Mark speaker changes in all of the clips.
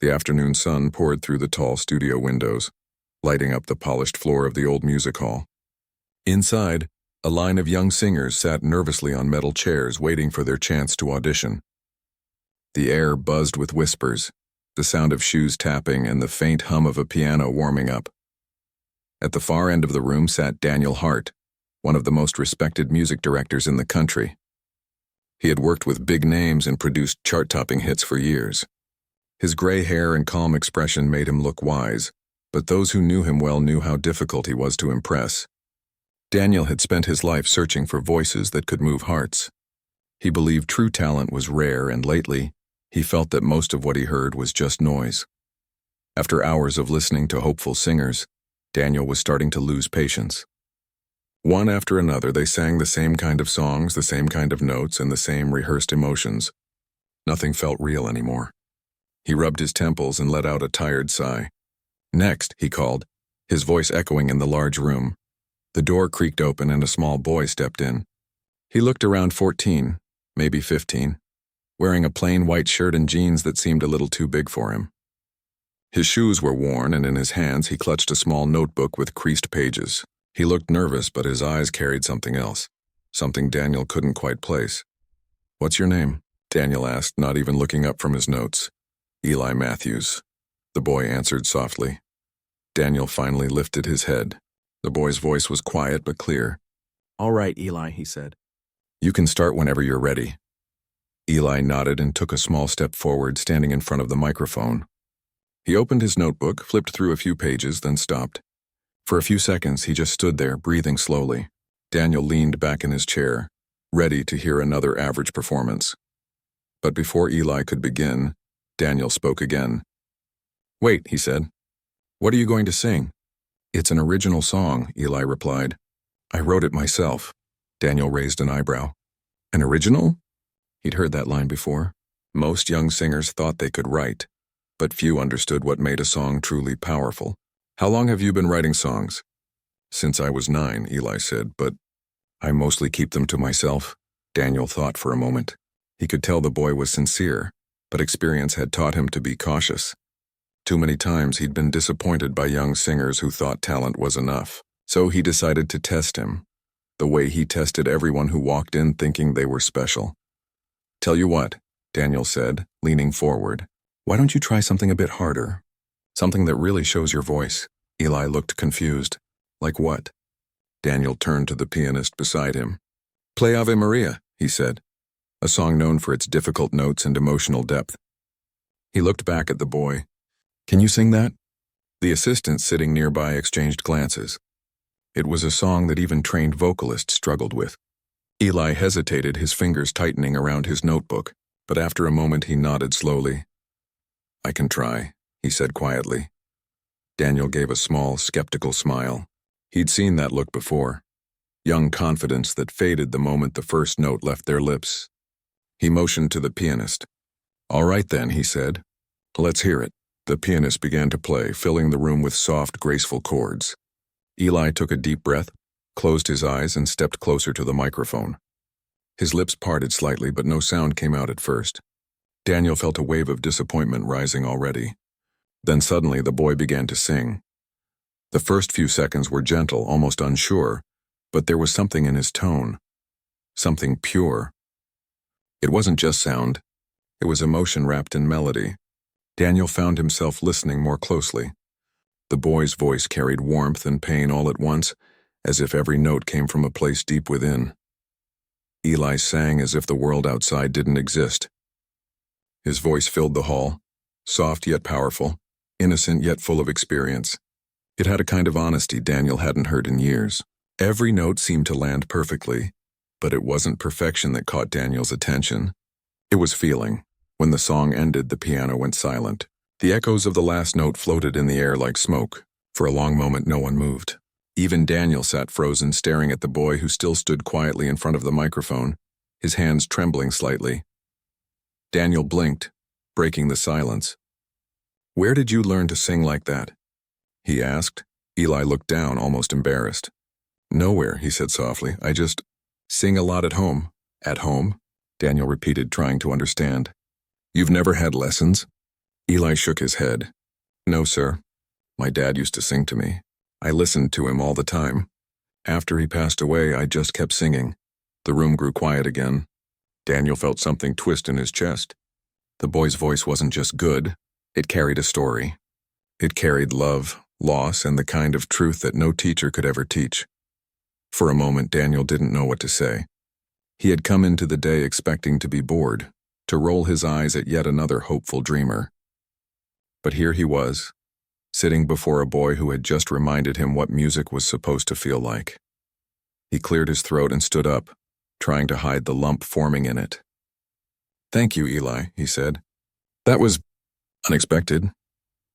Speaker 1: The afternoon sun poured through the tall studio windows, lighting up the polished floor of the old music hall. Inside, a line of young singers sat nervously on metal chairs waiting for their chance to audition. The air buzzed with whispers, the sound of shoes tapping and the faint hum of a piano warming up. At the far end of the room sat Daniel Hart, one of the most respected music directors in the country. He had worked with big names and produced chart-topping hits for years. His gray hair and calm expression made him look wise, but those who knew him well knew how difficult he was to impress. Daniel had spent his life searching for voices that could move hearts. He believed true talent was rare, and lately, he felt that most of what he heard was just noise. After hours of listening to hopeful singers, Daniel was starting to lose patience. One after another, they sang the same kind of songs, the same kind of notes, and the same rehearsed emotions. Nothing felt real anymore. He rubbed his temples and let out a tired sigh. "Next," he called, his voice echoing in the large room. The door creaked open and a small boy stepped in. He looked around 14, maybe 15, wearing a plain white shirt and jeans that seemed a little too big for him. His shoes were worn, and in his hands he clutched a small notebook with creased pages. He looked nervous, but his eyes carried something else, something Daniel couldn't quite place. "What's your name?" Daniel asked, not even looking up from his notes. "Eli Matthews," the boy answered softly. Daniel finally lifted his head. The boy's voice was quiet but clear.
Speaker 2: "All right, Eli," he said.
Speaker 1: "You can start whenever you're ready." Eli nodded and took a small step forward, standing in front of the microphone. He opened his notebook, flipped through a few pages, then stopped. For a few seconds, he just stood there, breathing slowly. Daniel leaned back in his chair, ready to hear another average performance. But before Eli could begin, Daniel spoke again. "Wait," he said. "What are you going to sing?" "It's an original song," Eli replied. "I wrote it myself." Daniel raised an eyebrow. "An original?" He'd heard that line before. Most young singers thought they could write, but few understood what made a song truly powerful. "How long have you been writing songs?" "Since I was 9, Eli said, but I mostly keep them to myself." Daniel thought for a moment. He could tell the boy was sincere, but experience had taught him to be cautious. Too many times he'd been disappointed by young singers who thought talent was enough. So he decided to test him, the way he tested everyone who walked in thinking they were special. "Tell you what," Daniel said, leaning forward. "Why don't you try something a bit harder? Something that really shows your voice." Eli looked confused. "Like what?" Daniel turned to the pianist beside him. "Play Ave Maria," he said, a song known for its difficult notes and emotional depth. He looked back at the boy. "Can you sing that?" The assistants sitting nearby exchanged glances. It was a song that even trained vocalists struggled with. Eli hesitated, his fingers tightening around his notebook, but after a moment he nodded slowly. "I can try," he said quietly. Daniel gave a small, skeptical smile. He'd seen that look before. Young confidence that faded the moment the first note left their lips. He motioned to the pianist. "All right then," he said. "Let's hear it." The pianist began to play, filling the room with soft, graceful chords. Eli took a deep breath, closed his eyes, and stepped closer to the microphone. His lips parted slightly, but no sound came out at first. Daniel felt a wave of disappointment rising already. Then suddenly the boy began to sing. The first few seconds were gentle, almost unsure, but there was something in his tone. Something pure. It wasn't just sound. It was emotion wrapped in melody. Daniel found himself listening more closely. The boy's voice carried warmth and pain all at once, as if every note came from a place deep within. Eli sang as if the world outside didn't exist. His voice filled the hall, soft yet powerful, innocent yet full of experience. It had a kind of honesty Daniel hadn't heard in years. Every note seemed to land perfectly, but it wasn't perfection that caught Daniel's attention. It was feeling. When the song ended, the piano went silent. The echoes of the last note floated in the air like smoke. For a long moment, no one moved. Even Daniel sat frozen, staring at the boy who still stood quietly in front of the microphone, his hands trembling slightly. Daniel blinked, breaking the silence. "Where did you learn to sing like that?" he asked. Eli looked down, almost embarrassed. "Nowhere," he said softly. "I just sing a lot at home." "At home?" Daniel repeated, trying to understand. "You've never had lessons?" Eli shook his head. No, sir. My dad used to sing to me. I listened to him all the time. After he passed away, I just kept singing. The room grew quiet again. Daniel felt something twist in his chest. The boy's voice wasn't just good. It carried a story. It carried love, loss, and the kind of truth that no teacher could ever teach. For a moment, Daniel didn't know what to say. He had come into the day expecting to be bored, to roll his eyes at yet another hopeful dreamer. But here he was, sitting before a boy who had just reminded him what music was supposed to feel like. He cleared his throat and stood up, trying to hide the lump forming in it. Thank you, Eli, he said. That was unexpected.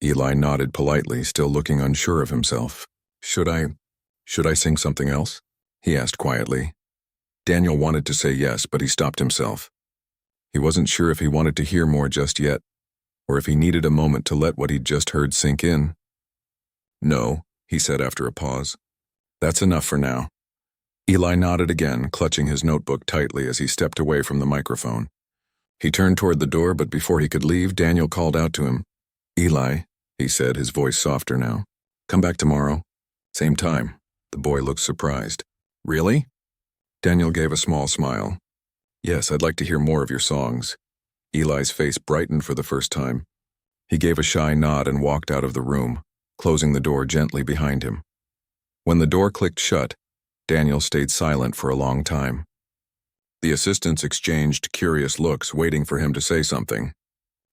Speaker 1: Eli nodded politely, still looking unsure of himself. Should I sing something else? He asked quietly. Daniel wanted to say yes, but he stopped himself. He wasn't sure if he wanted to hear more just yet, or if he needed a moment to let what he'd just heard sink in. No, he said after a pause. That's enough for now. Eli nodded again, clutching his notebook tightly as he stepped away from the microphone. He turned toward the door, but before he could leave, Daniel called out to him. Eli, he said, his voice softer now. Come back tomorrow. Same time. The boy looked surprised. Really? Daniel gave a small smile. Yes, I'd like to hear more of your songs. Eli's face brightened for the first time. He gave a shy nod and walked out of the room, closing the door gently behind him. When the door clicked shut, Daniel stayed silent for a long time. The assistants exchanged curious looks, waiting for him to say something.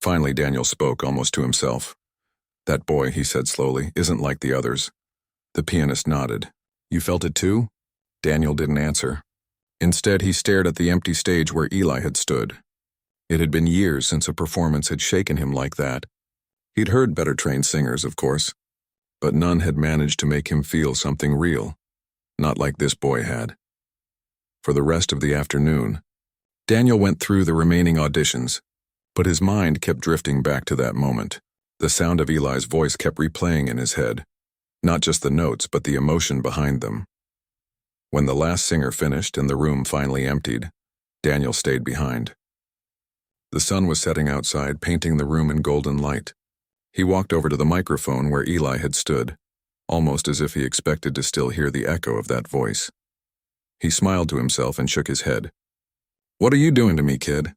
Speaker 1: Finally, Daniel spoke, almost to himself. That boy, he said slowly, isn't like the others. The pianist nodded. You felt it too? Daniel didn't answer. Instead, he stared at the empty stage where Eli had stood. It had been years since a performance had shaken him like that. He'd heard better trained singers, of course, but none had managed to make him feel something real, not like this boy had. For the rest of the afternoon, Daniel went through the remaining auditions, but his mind kept drifting back to that moment. The sound of Eli's voice kept replaying in his head, not just the notes, but the emotion behind them. When the last singer finished and the room finally emptied, Daniel stayed behind. The sun was setting outside, painting the room in golden light. He walked over to the microphone where Eli had stood, almost as if he expected to still hear the echo of that voice. He smiled to himself and shook his head. What are you doing to me, kid?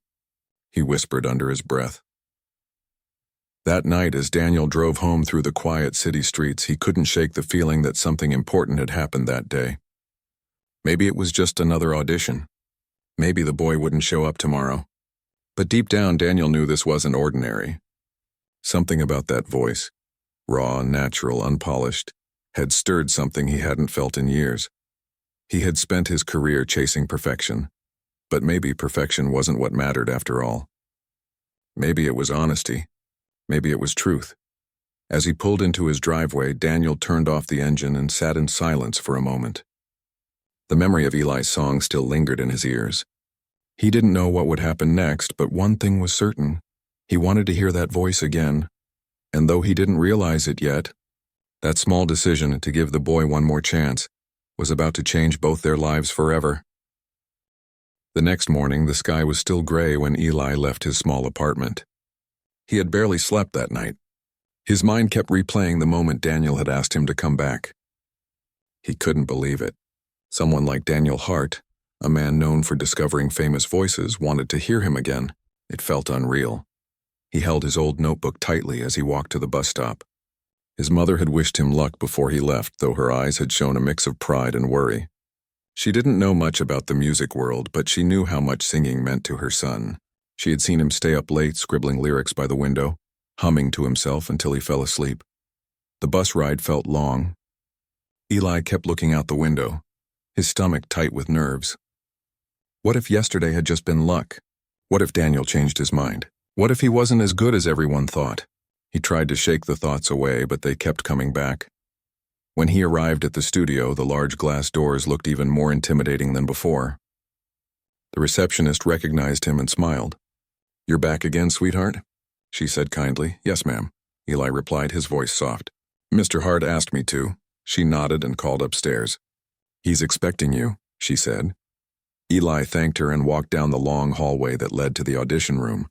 Speaker 1: He whispered under his breath. That night, as Daniel drove home through the quiet city streets, he couldn't shake the feeling that something important had happened that day. Maybe it was just another audition. Maybe the boy wouldn't show up tomorrow. But deep down, Daniel knew this wasn't ordinary. Something about that voice, raw, natural, unpolished, had stirred something he hadn't felt in years. He had spent his career chasing perfection, but maybe perfection wasn't what mattered after all. Maybe it was honesty. Maybe it was truth. As he pulled into his driveway, Daniel turned off the engine and sat in silence for a moment. The memory of Eli's song still lingered in his ears. He didn't know what would happen next, but one thing was certain. He wanted to hear that voice again, and though he didn't realize it yet, that small decision to give the boy one more chance was about to change both their lives forever. The next morning, the sky was still gray when Eli left his small apartment. He had barely slept that night. His mind kept replaying the moment Daniel had asked him to come back. He couldn't believe it. Someone like Daniel Hart, a man known for discovering famous voices, wanted to hear him again. It felt unreal. He held his old notebook tightly as he walked to the bus stop. His mother had wished him luck before he left, though her eyes had shown a mix of pride and worry. She didn't know much about the music world, but she knew how much singing meant to her son. She had seen him stay up late scribbling lyrics by the window, humming to himself until he fell asleep. The bus ride felt long. Eli kept looking out the window, his stomach tight with nerves. What if yesterday had just been luck? What if Daniel changed his mind? What if he wasn't as good as everyone thought? He tried to shake the thoughts away, but they kept coming back. When he arrived at the studio, the large glass doors looked even more intimidating than before. The receptionist recognized him and smiled. "You're back again, sweetheart?" she said kindly. "Yes, ma'am," Eli replied, his voice soft. "Mr. Hart asked me to." She nodded and called upstairs. "He's expecting you," she said. Eli thanked her and walked down the long hallway that led to the audition room.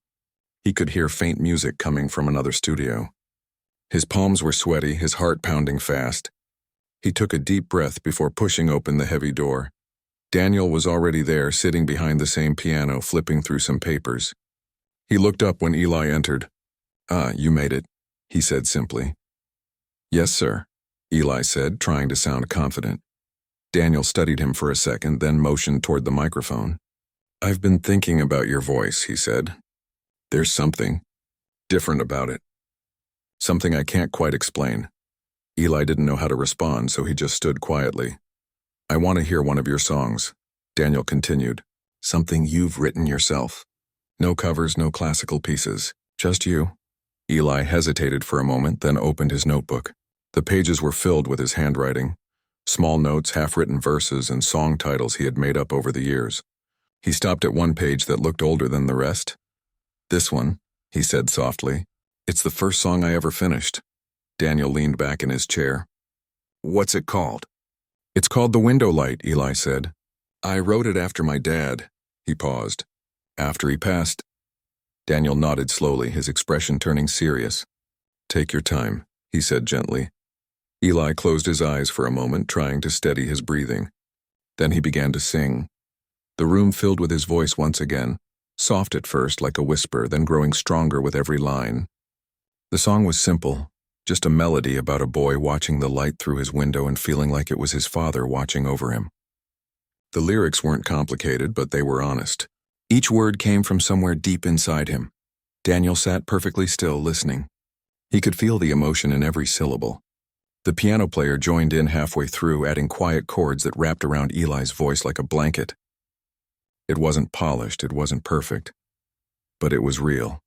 Speaker 1: He could hear faint music coming from another studio. His palms were sweaty, his heart pounding fast. He took a deep breath before pushing open the heavy door. Daniel was already there, sitting behind the same piano, flipping through some papers. He looked up when Eli entered. "Ah, you made it," he said simply. "Yes, sir," Eli said, trying to sound confident. Daniel studied him for a second, then motioned toward the microphone. "I've been thinking about your voice," he said. "There's something different about it. Something I can't quite explain." Eli didn't know how to respond, so he just stood quietly. "I want to hear one of your songs," Daniel continued. "Something you've written yourself. No covers, no classical pieces. Just you." Eli hesitated for a moment, then opened his notebook. The pages were filled with his handwriting, small notes, half-written verses, and song titles he had made up over the years. He stopped at one page that looked older than the rest. "This one," he said softly. "It's the first song I ever finished." Daniel leaned back in his chair. "What's it called?" "It's called The Window Light," Eli said. "I wrote it after my dad." He paused. "After he passed?" Daniel nodded slowly, his expression turning serious. "Take your time," he said gently. Eli closed his eyes for a moment, trying to steady his breathing. Then he began to sing. The room filled with his voice once again, soft at first like a whisper, then growing stronger with every line. The song was simple, just a melody about a boy watching the light through his window and feeling like it was his father watching over him. The lyrics weren't complicated, but they were honest. Each word came from somewhere deep inside him. Daniel sat perfectly still, listening. He could feel the emotion in every syllable. The piano player joined in halfway through, adding quiet chords that wrapped around Eli's voice like a blanket. It wasn't polished, it wasn't perfect, but it was real.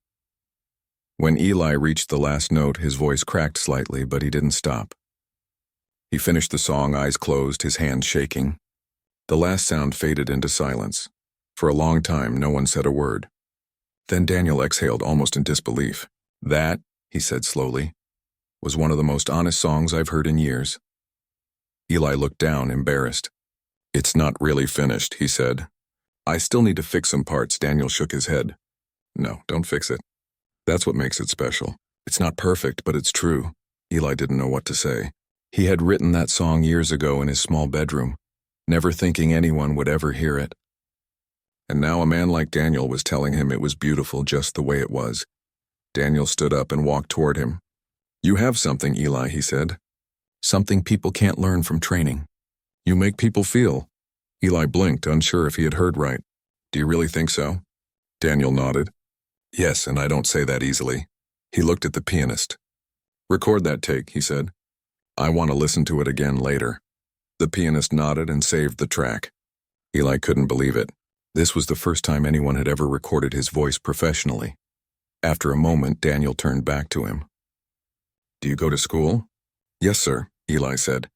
Speaker 1: When Eli reached the last note, his voice cracked slightly, but he didn't stop. He finished the song, eyes closed, his hands shaking. The last sound faded into silence. For a long time, no one said a word. Then Daniel exhaled almost in disbelief. "That," he said slowly, "was one of the most honest songs I've heard in years." Eli looked down, embarrassed. "It's not really finished," he said. "I still need to fix some parts." Daniel shook his head. "No, don't fix it. That's what makes it special. It's not perfect, but it's true." Eli didn't know what to say. He had written that song years ago in his small bedroom, never thinking anyone would ever hear it. And now a man like Daniel was telling him it was beautiful just the way it was. Daniel stood up and walked toward him. "You have something, Eli," he said. "Something people can't learn from training. You make people feel." Eli blinked, unsure if he had heard right. "Do you really think so?" Daniel nodded. "Yes, and I don't say that easily." He looked at the pianist. "Record that take," he said. "I want to listen to it again later." The pianist nodded and saved the track. Eli couldn't believe it. This was the first time anyone had ever recorded his voice professionally. After a moment, Daniel turned back to him. "Do you go to school?" "Yes, sir," Eli said.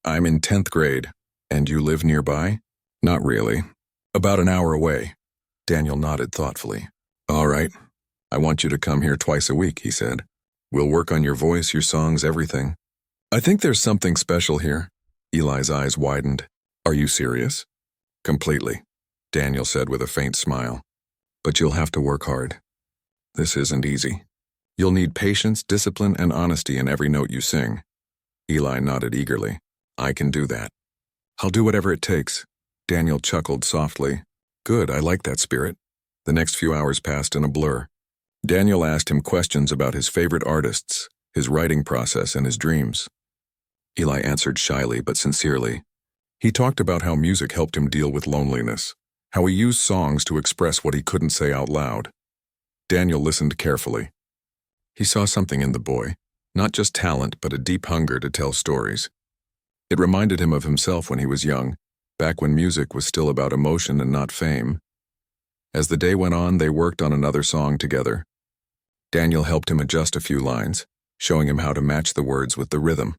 Speaker 1: "I'm in 10th grade. And you live nearby?" "Not really. About an hour away." Daniel nodded thoughtfully. "All right. I want you to come here twice a week," he said. "We'll work on your voice, your songs, everything." "I think there's something special here." Eli's eyes widened. "Are you serious?" "Completely," Daniel said with a faint smile. "But you'll have to work hard. This isn't easy. You'll need patience, discipline, and honesty in every note you sing." Eli nodded eagerly. "I can do that." "I'll do whatever it takes." Daniel chuckled softly. "Good, I like that spirit." The next few hours passed in a blur. Daniel asked him questions about his favorite artists, his writing process, and his dreams. Eli answered shyly but sincerely. He talked about how music helped him deal with loneliness, how he used songs to express what he couldn't say out loud. Daniel listened carefully. He saw something in the boy, not just talent, but a deep hunger to tell stories. It reminded him of himself when he was young, back when music was still about emotion and not fame. As the day went on, they worked on another song together. Daniel helped him adjust a few lines, showing him how to match the words with the rhythm.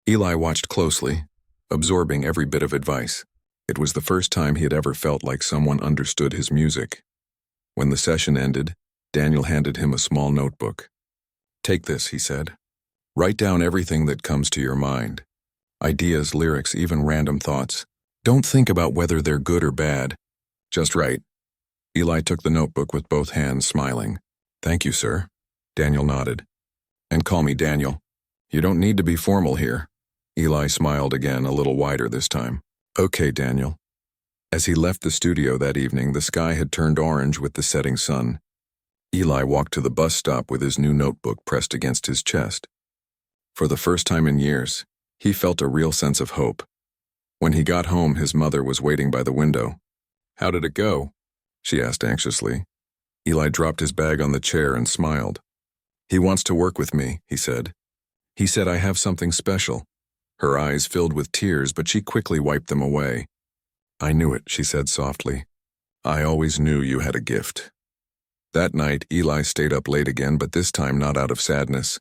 Speaker 1: Eli watched closely, absorbing every bit of advice. It was the first time he had ever felt like someone understood his music. When the session ended, Daniel handed him a small notebook. "Take this," he said. "Write down everything that comes to your mind. Ideas, lyrics, even random thoughts. Don't think about whether they're good or bad. Just write." Eli took the notebook with both hands, smiling. Thank you, sir. Daniel nodded. And call me Daniel. You don't need to be formal here. Eli smiled again, a little wider this time. Okay, Daniel. As he left the studio that evening, the sky had turned orange with the setting sun. Eli walked to the bus stop with his new notebook pressed against his chest. For the first time in years, he felt a real sense of hope. When he got home, his mother was waiting by the window. How did it go? She asked anxiously. Eli dropped his bag on the chair and smiled. He wants to work with me, he said. He said I have something special. Her eyes filled with tears, but she quickly wiped them away. I knew it, she said softly. I always knew you had a gift. That night, Eli stayed up late again, but this time not out of sadness.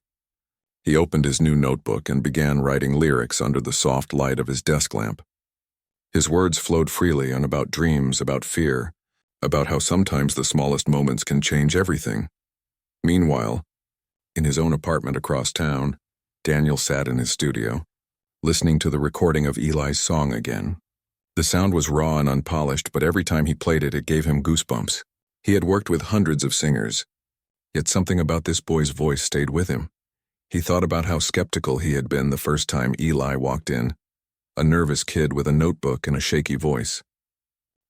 Speaker 1: He opened his new notebook and began writing lyrics under the soft light of his desk lamp. His words flowed freely and about dreams, about fear, about how sometimes the smallest moments can change everything. Meanwhile, in his own apartment across town, Daniel sat in his studio, listening to the recording of Eli's song again. The sound was raw and unpolished, but every time he played it, it gave him goosebumps. He had worked with hundreds of singers, yet something about this boy's voice stayed with him. He thought about how skeptical he had been the first time Eli walked in, a nervous kid with a notebook and a shaky voice.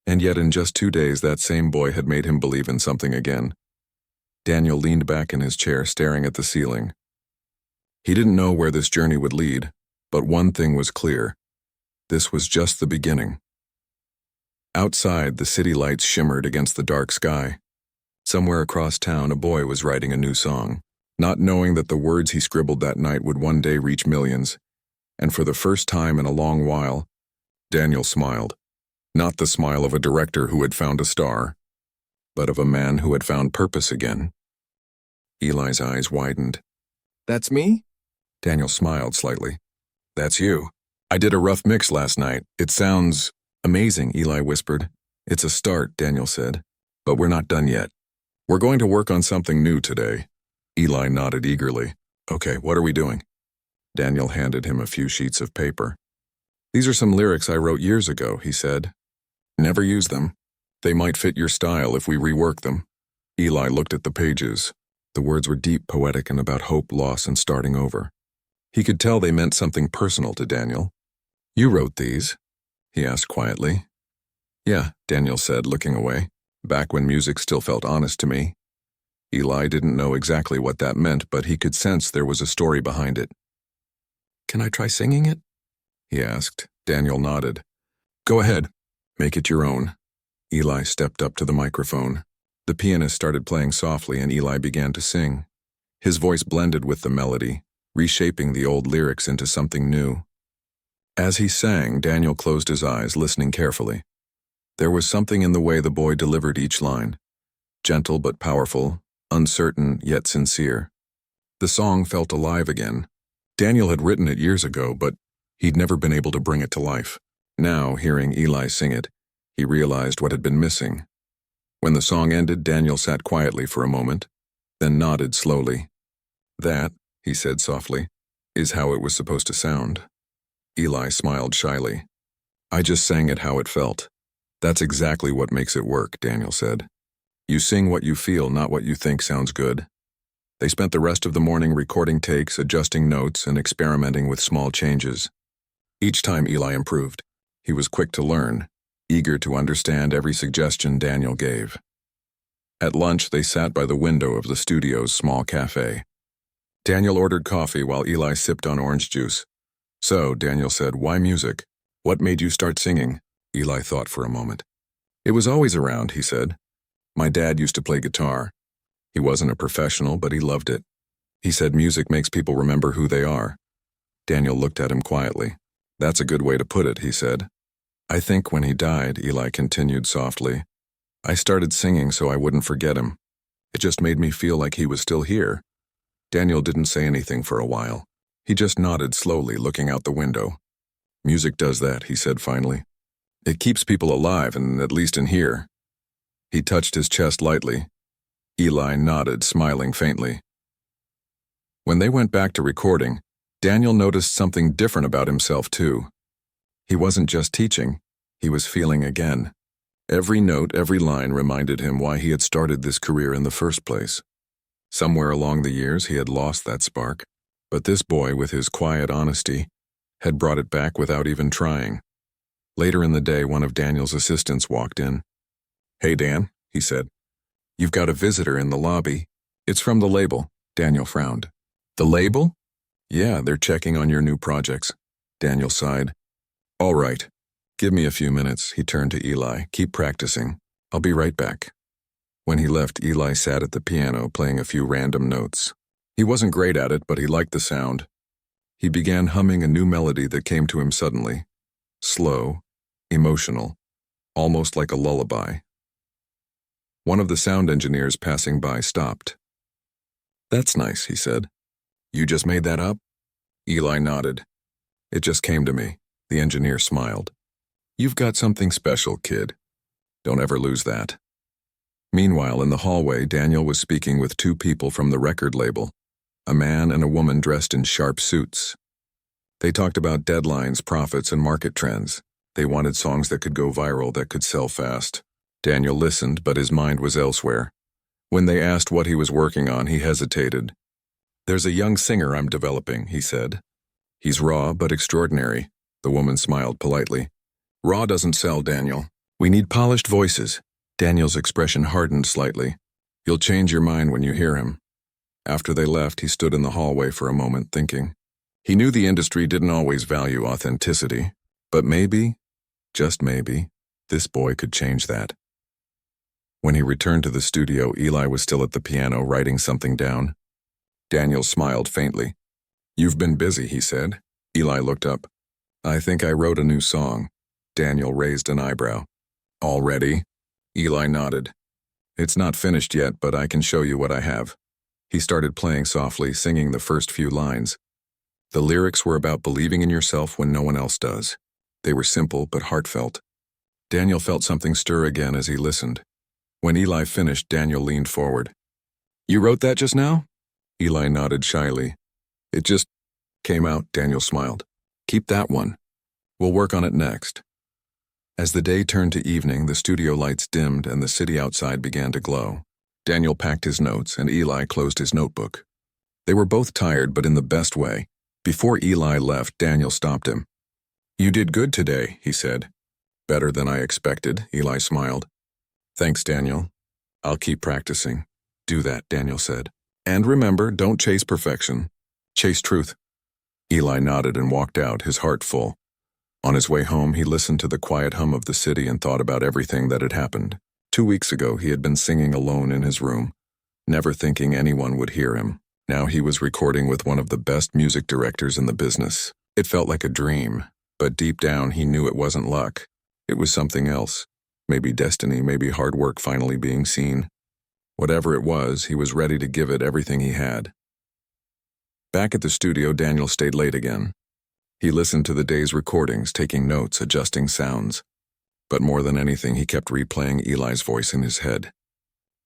Speaker 1: And yet in just 2 days, that same boy had made him believe in something again. Daniel leaned back in his chair, staring at the ceiling. He didn't know where this journey would lead, but one thing was clear. This was just the beginning. Outside, the city lights shimmered against the dark sky. Somewhere across town, a boy was writing a new song, not knowing that the words he scribbled that night would one day reach millions. And for the first time in a long while, Daniel smiled. Not the smile of a director who had found a star, but of a man who had found purpose again. Eli's eyes widened. That's me? Daniel smiled slightly. That's you. I did a rough mix last night. It sounds amazing, Eli whispered. It's a start, Daniel said. But we're not done yet. We're going to work on something new today. Eli nodded eagerly. Okay, what are we doing? Daniel handed him a few sheets of paper. These are some lyrics I wrote years ago, he said. Never use them. They might fit your style if we rework them. Eli looked at the pages. The words were deep, poetic, and about hope, loss, and starting over. He could tell they meant something personal to Daniel. You wrote these? He asked quietly. Yeah, Daniel said, looking away. Back when music still felt honest to me. Eli didn't know exactly what that meant, but he could sense there was a story behind it. Can I try singing it? He asked. Daniel nodded. Go ahead. Make it your own. Eli stepped up to the microphone. The pianist started playing softly and Eli began to sing. His voice blended with the melody, reshaping the old lyrics into something new. As he sang, Daniel closed his eyes, listening carefully. There was something in the way the boy delivered each line. Gentle but powerful, uncertain yet sincere. The song felt alive again. Daniel had written it years ago, but he'd never been able to bring it to life. Now, hearing Eli sing it, he realized what had been missing. When the song ended, Daniel sat quietly for a moment, then nodded slowly. That, he said softly, is how it was supposed to sound. Eli smiled shyly. I just sang it how it felt. That's exactly what makes it work, Daniel said. You sing what you feel, not what you think sounds good. They spent the rest of the morning recording takes, adjusting notes, and experimenting with small changes. Each time Eli improved. He was quick to learn, eager to understand every suggestion Daniel gave. At lunch, they sat by the window of the studio's small cafe. Daniel ordered coffee while Eli sipped on orange juice. So, Daniel said, why music? What made you start singing? Eli thought for a moment. It was always around, he said. My dad used to play guitar. He wasn't a professional, but he loved it. He said music makes people remember who they are. Daniel looked at him quietly. That's a good way to put it, he said. I think when he died, Eli continued softly, I started singing so I wouldn't forget him. It just made me feel like he was still here. Daniel didn't say anything for a while. He just nodded slowly, looking out the window. Music does that, he said finally. It keeps people alive, and at least in here. He touched his chest lightly. Eli nodded, smiling faintly. When they went back to recording, Daniel noticed something different about himself too. He wasn't just teaching, he was feeling again. Every note, every line reminded him why he had started this career in the first place. Somewhere along the years, he had lost that spark, but this boy, with his quiet honesty, had brought it back without even trying. Later in the day, one of Daniel's assistants walked in. "Hey, Dan," he said. "You've got a visitor in the lobby. It's from the label." Daniel frowned. "The label?" "Yeah, they're checking on your new projects." Daniel sighed. "All right. Give me a few minutes." He turned to Eli. "Keep practicing. I'll be right back." When he left, Eli sat at the piano playing a few random notes. He wasn't great at it, but he liked the sound. He began humming a new melody that came to him suddenly. Slow, emotional, almost like a lullaby. One of the sound engineers passing by stopped. "That's nice," he said. "You just made that up?" Eli nodded. "It just came to me." The engineer smiled. "You've got something special, kid. Don't ever lose that." Meanwhile, in the hallway, Daniel was speaking with two people from the record label, a man and a woman dressed in sharp suits. They talked about deadlines, profits, and market trends. They wanted songs that could go viral, that could sell fast. Daniel listened, but his mind was elsewhere. When they asked what he was working on, he hesitated. "There's a young singer I'm developing," he said. "He's raw but extraordinary." The woman smiled politely. "Raw doesn't sell, Daniel. We need polished voices." Daniel's expression hardened slightly. "You'll change your mind when you hear him." After they left, he stood in the hallway for a moment, thinking. He knew the industry didn't always value authenticity, but maybe, just maybe, this boy could change that. When he returned to the studio, Eli was still at the piano writing something down. Daniel smiled faintly. "You've been busy," he said. Eli looked up. "I think I wrote a new song." Daniel raised an eyebrow. "Already?" Eli nodded. "It's not finished yet, but I can show you what I have." He started playing softly, singing the first few lines. The lyrics were about believing in yourself when no one else does. They were simple but heartfelt. Daniel felt something stir again as he listened. When Eli finished, Daniel leaned forward. "You wrote that just now?" Eli nodded shyly. "It just came out," Daniel smiled. "Keep that one. We'll work on it next." As the day turned to evening, the studio lights dimmed and the city outside began to glow. Daniel packed his notes and Eli closed his notebook. They were both tired, but in the best way. Before Eli left, Daniel stopped him. "You did good today," he said. "Better than I expected," Eli smiled. "Thanks, Daniel. I'll keep practicing." "Do that," Daniel said. "And remember, don't chase perfection. Chase truth." Eli nodded and walked out, his heart full. On his way home, he listened to the quiet hum of the city and thought about everything that had happened. 2 weeks ago, he had been singing alone in his room, never thinking anyone would hear him. Now he was recording with one of the best music directors in the business. It felt like a dream, but deep down he knew it wasn't luck. It was something else. Maybe destiny, maybe hard work finally being seen. Whatever it was, he was ready to give it everything he had. Back at the studio, Daniel stayed late again. He listened to the day's recordings, taking notes, adjusting sounds. But more than anything, he kept replaying Eli's voice in his head.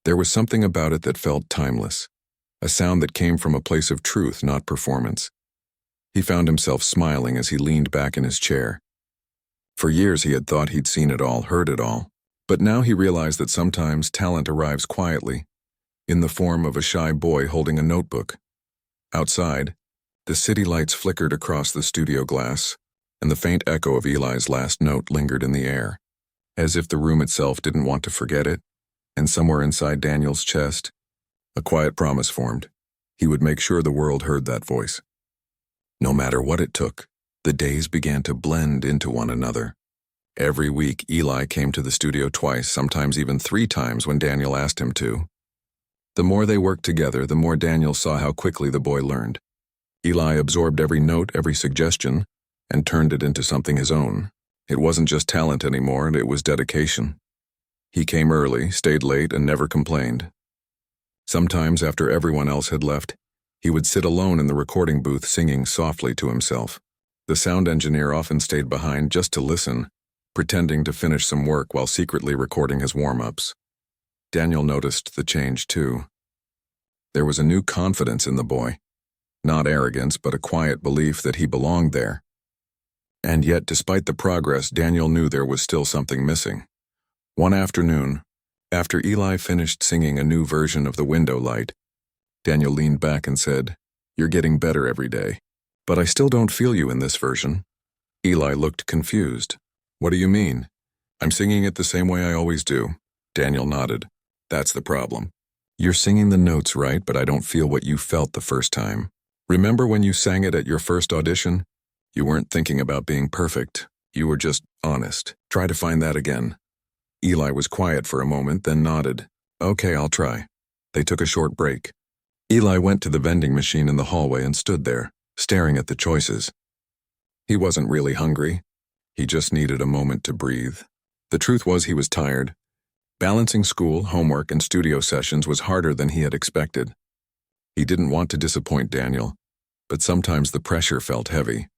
Speaker 1: There was something about it that felt timeless, a sound that came from a place of truth, not performance. He found himself smiling as he leaned back in his chair. For years he had thought he'd seen it all, heard it all. But now he realized that sometimes talent arrives quietly, in the form of a shy boy holding a notebook. Outside, the city lights flickered across the studio glass, and the faint echo of Eli's last note lingered in the air, as if the room itself didn't want to forget it. And somewhere inside Daniel's chest, a quiet promise formed. He would make sure the world heard that voice. No matter what it took, the days began to blend into one another. Every week, Eli came to the studio twice, sometimes even 3 times when Daniel asked him to. The more they worked together, the more Daniel saw how quickly the boy learned. Eli absorbed every note, every suggestion, and turned it into something his own. It wasn't just talent anymore, it was dedication. He came early, stayed late, and never complained. Sometimes, after everyone else had left, he would sit alone in the recording booth singing softly to himself. The sound engineer often stayed behind just to listen, pretending to finish some work while secretly recording his warm-ups. Daniel noticed the change, too. There was a new confidence in the boy. Not arrogance, but a quiet belief that he belonged there. And yet, despite the progress, Daniel knew there was still something missing. One afternoon, after Eli finished singing a new version of The Window Light, Daniel leaned back and said, "You're getting better every day. But I still don't feel you in this version." Eli looked confused. "What do you mean?" "I'm singing it the same way I always do." Daniel nodded. "That's the problem. You're singing the notes right, but I don't feel what you felt the first time. Remember when you sang it at your first audition? You weren't thinking about being perfect. You were just honest. Try to find that again." Eli was quiet for a moment, then nodded. "Okay, I'll try." They took a short break. Eli went to the vending machine in the hallway and stood there, staring at the choices. He wasn't really hungry. He just needed a moment to breathe. The truth was he was tired. Balancing school, homework, and studio sessions was harder than he had expected. He didn't want to disappoint Daniel, but sometimes the pressure felt heavy.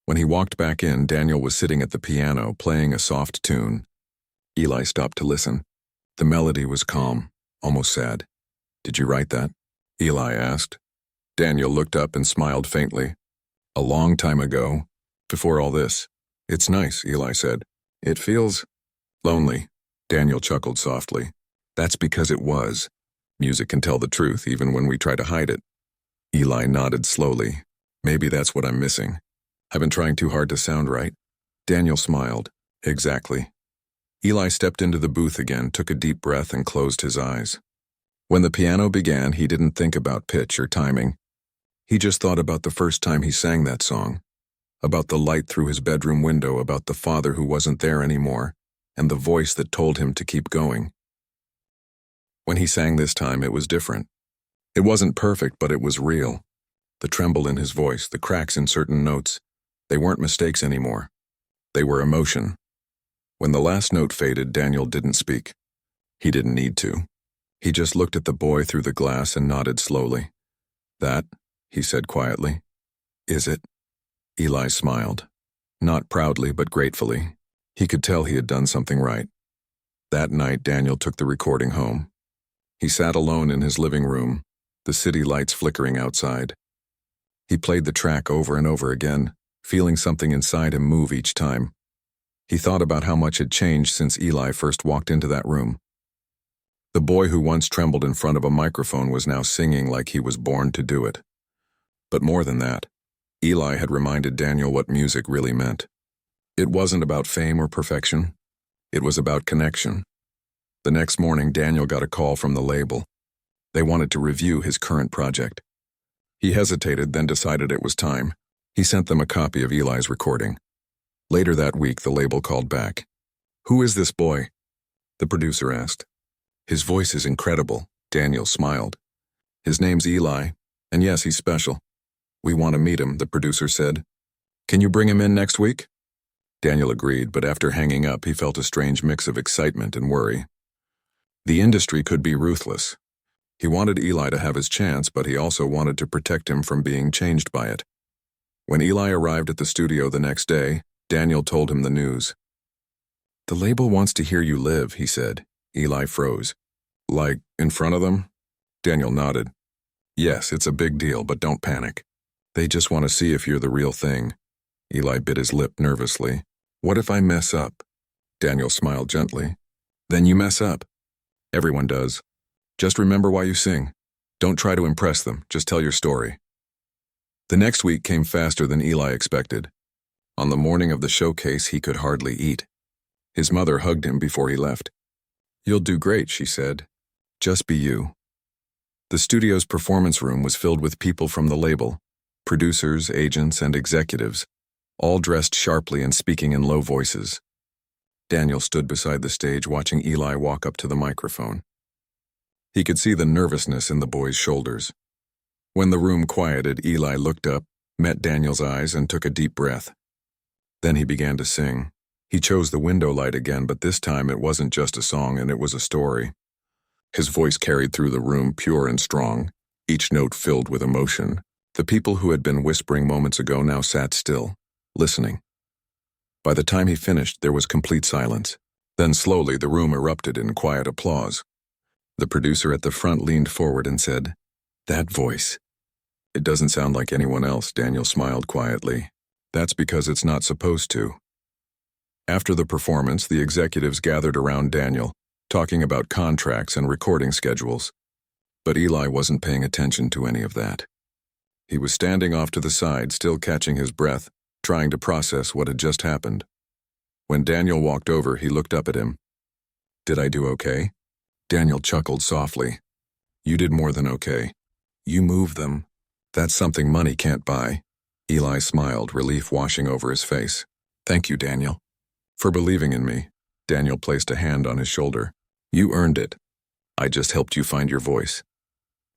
Speaker 1: When he walked back in, Daniel was sitting at the piano, playing a soft tune. Eli stopped to listen. The melody was calm, almost sad. "Did you write that?" Eli asked. Daniel looked up and smiled faintly. "A long time ago, before all this." "It's nice," Eli said. "It feels lonely." Daniel chuckled softly. "That's because it was. Music can tell the truth even when we try to hide it." Eli nodded slowly. "Maybe that's what I'm missing. I've been trying too hard to sound right." Daniel smiled. "Exactly." Eli stepped into the booth again, took a deep breath, and closed his eyes. When the piano began, he didn't think about pitch or timing. He just thought about the first time he sang that song, about the light through his bedroom window, about the father who wasn't there anymore, and the voice that told him to keep going. When he sang this time, it was different. It wasn't perfect, but it was real. The tremble in his voice, the cracks in certain notes, they weren't mistakes anymore. They were emotion. When the last note faded, Daniel didn't speak. He didn't need to. He just looked at the boy through the glass and nodded slowly. "That," he said quietly, "is it?" Eli smiled. Not proudly, but gratefully. He could tell he had done something right. That night, Daniel took the recording home. He sat alone in his living room, the city lights flickering outside. He played the track over and over again, feeling something inside him move each time. He thought about how much had changed since Eli first walked into that room. The boy who once trembled in front of a microphone was now singing like he was born to do it. But more than that, Eli had reminded Daniel what music really meant. It wasn't about fame or perfection. It was about connection. The next morning, Daniel got a call from the label. They wanted to review his current project. He hesitated, then decided it was time. He sent them a copy of Eli's recording. Later that week, the label called back. "Who is this boy?" the producer asked. "His voice is incredible," Daniel smiled. "His name's Eli, and yes, he's special. We want to meet him," the producer said. "Can you bring him in next week?" Daniel agreed, but after hanging up, he felt a strange mix of excitement and worry. The industry could be ruthless. He wanted Eli to have his chance, but he also wanted to protect him from being changed by it. When Eli arrived at the studio the next day, Daniel told him the news. "The label wants to hear you live," he said. Eli froze. "Like, in front of them?" Daniel nodded. "Yes, it's a big deal, but don't panic. They just want to see if you're the real thing." Eli bit his lip nervously. "What if I mess up?" Daniel smiled gently. "Then you mess up. Everyone does. Just remember why you sing. Don't try to impress them, just tell your story." The next week came faster than Eli expected. On the morning of the showcase, he could hardly eat. His mother hugged him before he left. "You'll do great," she said. "Just be you." The studio's performance room was filled with people from the label, producers, agents, and executives, all dressed sharply and speaking in low voices. Daniel stood beside the stage watching Eli walk up to the microphone. He could see the nervousness in the boy's shoulders. When the room quieted, Eli looked up, met Daniel's eyes, and took a deep breath. Then he began to sing. He chose the window light again, but this time it wasn't just a song, and it was a story. His voice carried through the room, pure and strong, each note filled with emotion. The people who had been whispering moments ago now sat still, listening. By the time he finished, there was complete silence. Then slowly the room erupted in quiet applause. The producer at the front leaned forward and said, "That voice. It doesn't sound like anyone else," Daniel smiled quietly. "That's because it's not supposed to." After the performance, the executives gathered around Daniel, talking about contracts and recording schedules. But Eli wasn't paying attention to any of that. He was standing off to the side, still catching his breath, trying to process what had just happened. When Daniel walked over, he looked up at him. "Did I do okay?" Daniel chuckled softly. "You did more than okay. You moved them. That's something money can't buy." Eli smiled, relief washing over his face. "Thank you, Daniel." "For believing in me." Daniel placed a hand on his shoulder. "You earned it. I just helped you find your voice."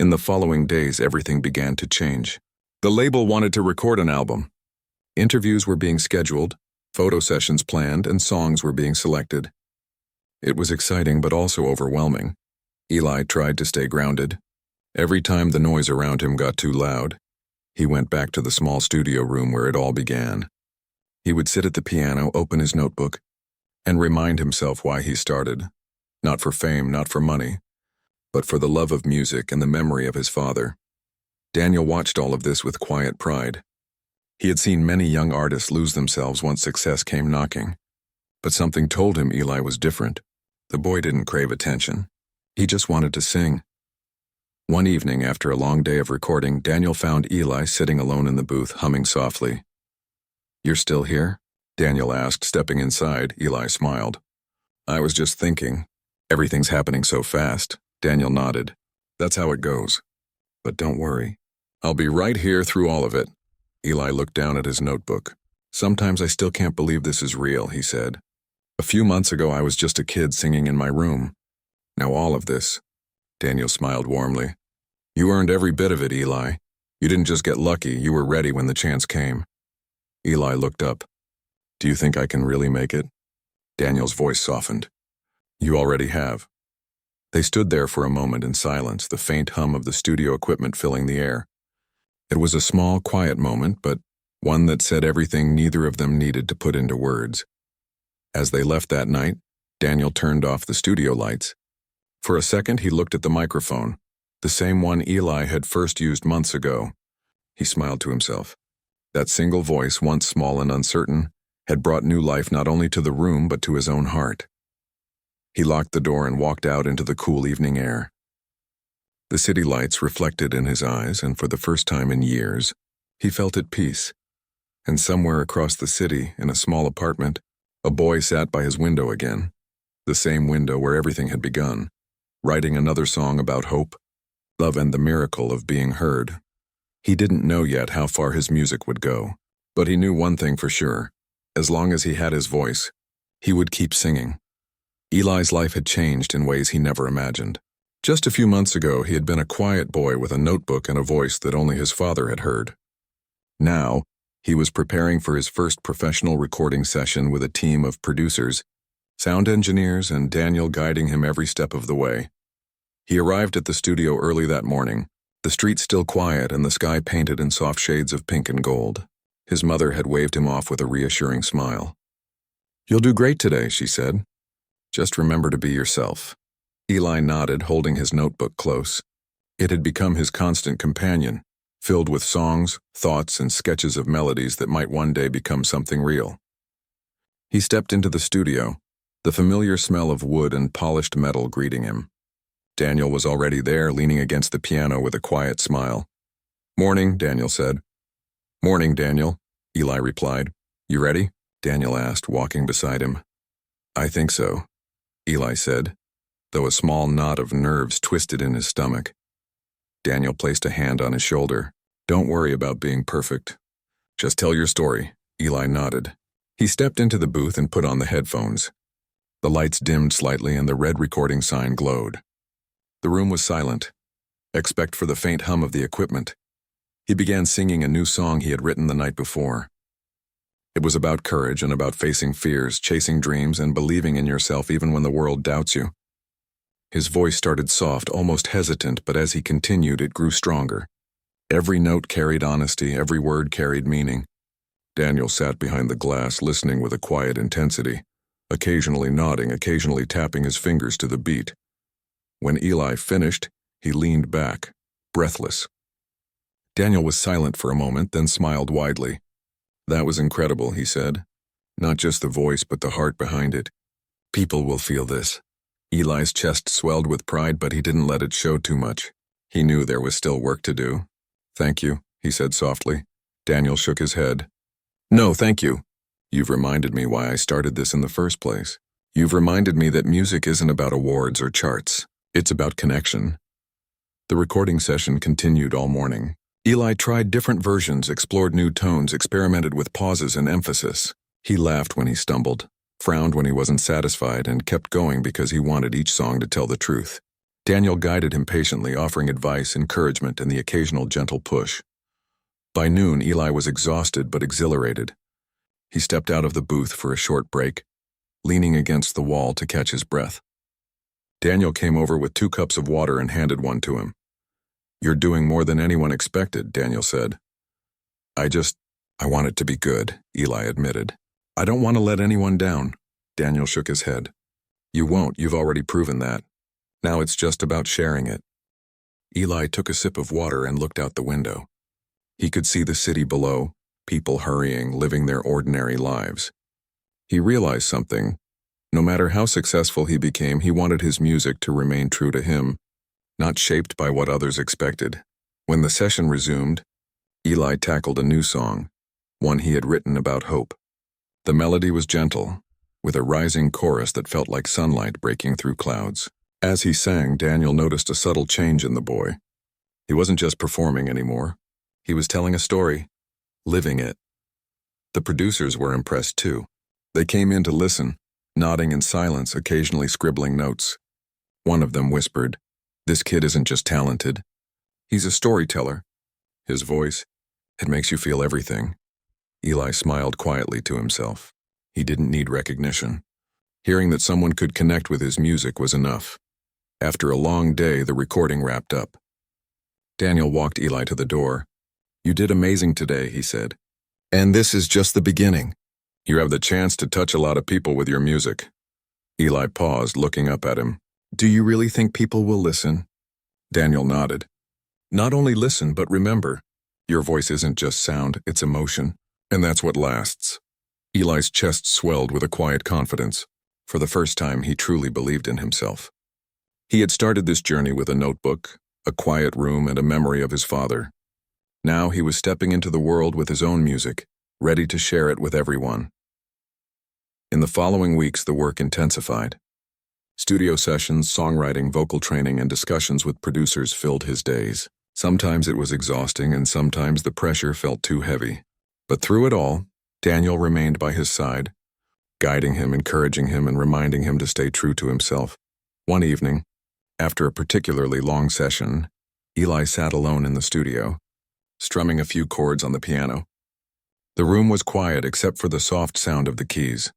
Speaker 1: In the following days, everything began to change. The label wanted to record an album. Interviews were being scheduled, photo sessions planned, and songs were being selected. It was exciting but also overwhelming. Eli tried to stay grounded. Every time the noise around him got too loud, he went back to the small studio room where it all began. He would sit at the piano, open his notebook, and remind himself why he started. Not for fame, not for money, but for the love of music and the memory of his father. Daniel watched all of this with quiet pride. He had seen many young artists lose themselves once success came knocking. But something told him Eli was different. The boy didn't crave attention. He just wanted to sing. One evening, after a long day of recording, Daniel found Eli sitting alone in the booth, humming softly. "You're still here?" Daniel asked, stepping inside. Eli smiled. "I was just thinking. Everything's happening so fast." Daniel nodded. "That's how it goes. But don't worry. I'll be right here through all of it." Eli looked down at his notebook. "Sometimes I still can't believe this is real," he said. "A few months ago I was just a kid singing in my room. Now all of this." Daniel smiled warmly. "You earned every bit of it, Eli. You didn't just get lucky, you were ready when the chance came." Eli looked up. "Do you think I can really make it?" Daniel's voice softened. "You already have." They stood there for a moment in silence, the faint hum of the studio equipment filling the air. It was a small, quiet moment, but one that said everything neither of them needed to put into words. As they left that night, Daniel turned off the studio lights. For a second, he looked at the microphone, the same one Eli had first used months ago. He smiled to himself. That single voice, once small and uncertain, had brought new life not only to the room but to his own heart. He locked the door and walked out into the cool evening air. The city lights reflected in his eyes, and for the first time in years, he felt at peace. And somewhere across the city, in a small apartment, a boy sat by his window again, the same window where everything had begun, writing another song about hope, love, and the miracle of being heard. He didn't know yet how far his music would go, but he knew one thing for sure. As long as he had his voice, he would keep singing. Eli's life had changed in ways he never imagined. Just a few months ago, he had been a quiet boy with a notebook and a voice that only his father had heard. Now, he was preparing for his first professional recording session with a team of producers, sound engineers, and Daniel guiding him every step of the way. He arrived at the studio early that morning, the street still quiet and the sky painted in soft shades of pink and gold. His mother had waved him off with a reassuring smile. "You'll do great today," she said. "Just remember to be yourself." Eli nodded, holding his notebook close. It had become his constant companion, filled with songs, thoughts, and sketches of melodies that might one day become something real. He stepped into the studio, the familiar smell of wood and polished metal greeting him. Daniel was already there, leaning against the piano with a quiet smile. "Morning," Daniel said. "Morning, Daniel," Eli replied. "You ready?" Daniel asked, walking beside him. "I think so," Eli said, though a small knot of nerves twisted in his stomach. Daniel placed a hand on his shoulder. "Don't worry about being perfect. Just tell your story." Eli nodded. He stepped into the booth and put on the headphones. The lights dimmed slightly and the red recording sign glowed. The room was silent, except for the faint hum of the equipment. He began singing a new song he had written the night before. It was about courage and about facing fears, chasing dreams, and believing in yourself even when the world doubts you. His voice started soft, almost hesitant, but as he continued, it grew stronger. Every note carried honesty, every word carried meaning. Daniel sat behind the glass, listening with a quiet intensity, occasionally nodding, occasionally tapping his fingers to the beat. When Eli finished, he leaned back, breathless. Daniel was silent for a moment, then smiled widely. "That was incredible," he said. "Not just the voice, but the heart behind it. People will feel this." Eli's chest swelled with pride, but he didn't let it show too much. He knew there was still work to do. "Thank you," he said softly. Daniel shook his head. "No, thank you. You've reminded me why I started this in the first place. You've reminded me that music isn't about awards or charts. It's about connection." The recording session continued all morning. Eli tried different versions, explored new tones, experimented with pauses and emphasis. He laughed when he stumbled, frowned when he wasn't satisfied, and kept going because he wanted each song to tell the truth. Daniel guided him patiently, offering advice, encouragement, and the occasional gentle push. By noon, Eli was exhausted but exhilarated. He stepped out of the booth for a short break, leaning against the wall to catch his breath. Daniel came over with 2 cups of water and handed one to him. "You're doing more than anyone expected," Daniel said. I want it to be good," Eli admitted. "I don't want to let anyone down." Daniel shook his head. "You won't, you've already proven that. Now it's just about sharing it." Eli took a sip of water and looked out the window. He could see the city below, people hurrying, living their ordinary lives. He realized something. No matter how successful he became, he wanted his music to remain true to him, not shaped by what others expected. When the session resumed, Eli tackled a new song, one he had written about hope. The melody was gentle, with a rising chorus that felt like sunlight breaking through clouds. As he sang, Daniel noticed a subtle change in the boy. He wasn't just performing anymore. He was telling a story, living it. The producers were impressed too. They came in to listen, nodding in silence, occasionally scribbling notes. One of them whispered, "This kid isn't just talented. He's a storyteller. His voice, it makes you feel everything." Eli smiled quietly to himself. He didn't need recognition. Hearing that someone could connect with his music was enough. After a long day, the recording wrapped up. Daniel walked Eli to the door. "You did amazing today," he said. "And this is just the beginning. You have the chance to touch a lot of people with your music." Eli paused, looking up at him. "Do you really think people will listen?" Daniel nodded. "Not only listen, but remember, your voice isn't just sound, it's emotion. And that's what lasts." Eli's chest swelled with a quiet confidence. For the first time, he truly believed in himself. He had started this journey with a notebook, a quiet room, and a memory of his father. Now he was stepping into the world with his own music, ready to share it with everyone. In the following weeks, the work intensified. Studio sessions, songwriting, vocal training, and discussions with producers filled his days. Sometimes it was exhausting, and sometimes the pressure felt too heavy. But through it all, Daniel remained by his side, guiding him, encouraging him, and reminding him to stay true to himself. One evening, after a particularly long session, Eli sat alone in the studio, strumming a few chords on the piano. The room was quiet except for the soft sound of the keys.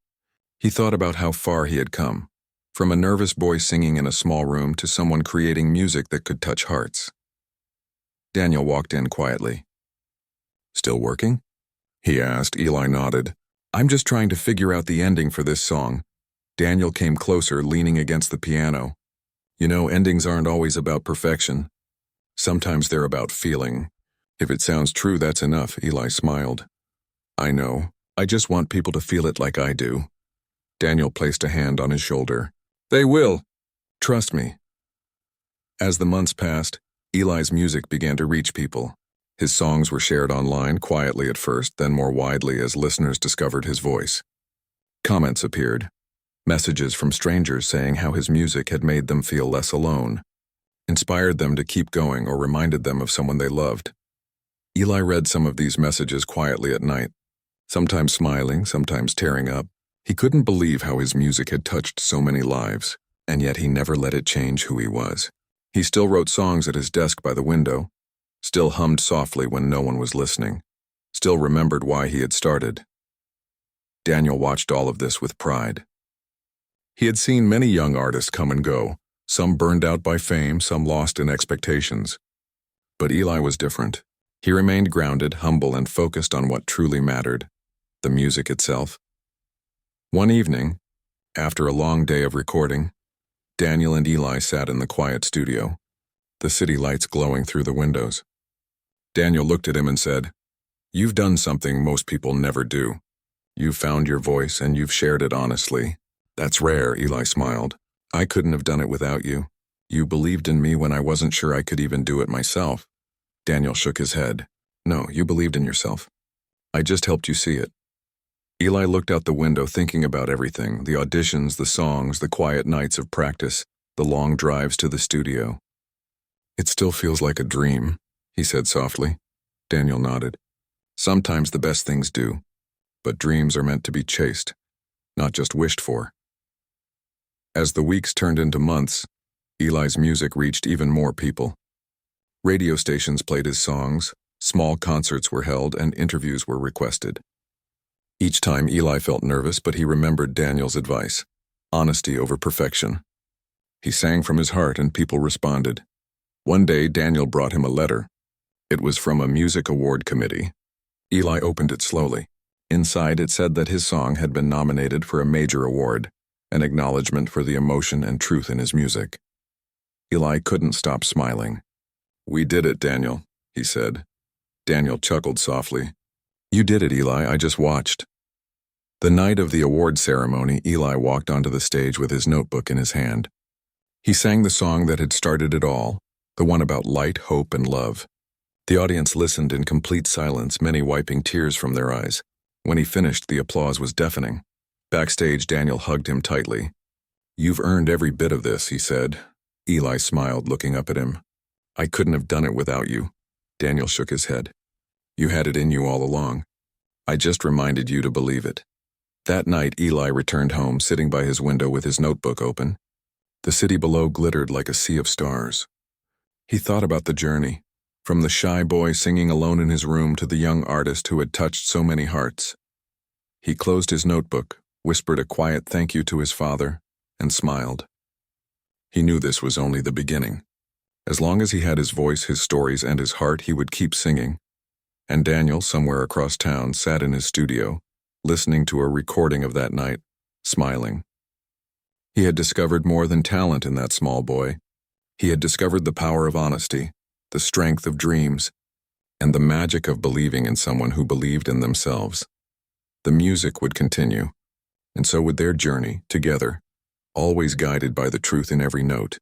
Speaker 1: He thought about how far he had come, from a nervous boy singing in a small room to someone creating music that could touch hearts. Daniel walked in quietly. "Still working?" he asked. Eli nodded. "I'm just trying to figure out the ending for this song." Daniel came closer, leaning against the piano. "You know, endings aren't always about perfection. Sometimes they're about feeling. If it sounds true, that's enough," Eli smiled. "I know. I just want people to feel it like I do." Daniel placed a hand on his shoulder. "They will. Trust me." As the months passed, Eli's music began to reach people. His songs were shared online, quietly at first, then more widely as listeners discovered his voice. Comments appeared. Messages from strangers saying how his music had made them feel less alone, inspired them to keep going, or reminded them of someone they loved. Eli read some of these messages quietly at night, sometimes smiling, sometimes tearing up. He couldn't believe how his music had touched so many lives, and yet he never let it change who he was. He still wrote songs at his desk by the window, still hummed softly when no one was listening, still remembered why he had started. Daniel watched all of this with pride. He had seen many young artists come and go, some burned out by fame, some lost in expectations. But Eli was different. He remained grounded, humble, and focused on what truly mattered, the music itself. One evening, after a long day of recording, Daniel and Eli sat in the quiet studio, the city lights glowing through the windows. Daniel looked at him and said, "You've done something most people never do. You've found your voice and you've shared it honestly." "That's rare," Eli smiled. "I couldn't have done it without you. You believed in me when I wasn't sure I could even do it myself. Daniel shook his head. No, you believed in yourself. I just helped you see it. Eli looked out the window thinking about everything, the auditions, the songs, the quiet nights of practice, the long drives to the studio. It still feels like a dream, he said softly. Daniel nodded. Sometimes the best things do, but dreams are meant to be chased, not just wished for. As the weeks turned into months, Eli's music reached even more people. Radio stations played his songs, small concerts were held, and interviews were requested. Each time Eli felt nervous, but he remembered Daniel's advice, honesty over perfection. He sang from his heart and people responded. One day, Daniel brought him a letter. It was from a music award committee. Eli opened it slowly. Inside, it said that his song had been nominated for a major award, an acknowledgement for the emotion and truth in his music. Eli couldn't stop smiling. We did it, Daniel, he said. Daniel chuckled softly. You did it, Eli, I just watched. The night of the award ceremony, Eli walked onto the stage with his notebook in his hand. He sang the song that had started it all, the one about light, hope, and love. The audience listened in complete silence, many wiping tears from their eyes. When he finished, the applause was deafening. Backstage, Daniel hugged him tightly. You've earned every bit of this, he said. Eli smiled, looking up at him. I couldn't have done it without you. Daniel shook his head. You had it in you all along. I just reminded you to believe it. That night, Eli returned home, sitting by his window with his notebook open. The city below glittered like a sea of stars. He thought about the journey, from the shy boy singing alone in his room to the young artist who had touched so many hearts. He closed his notebook, whispered a quiet thank you to his father, and smiled. He knew this was only the beginning. As long as he had his voice, his stories, and his heart, he would keep singing. And Daniel, somewhere across town, sat in his studio, listening to a recording of that night, smiling. He had discovered more than talent in that small boy. He had discovered the power of honesty, the strength of dreams, and the magic of believing in someone who believed in themselves. The music would continue, and so would their journey, together, always guided by the truth in every note.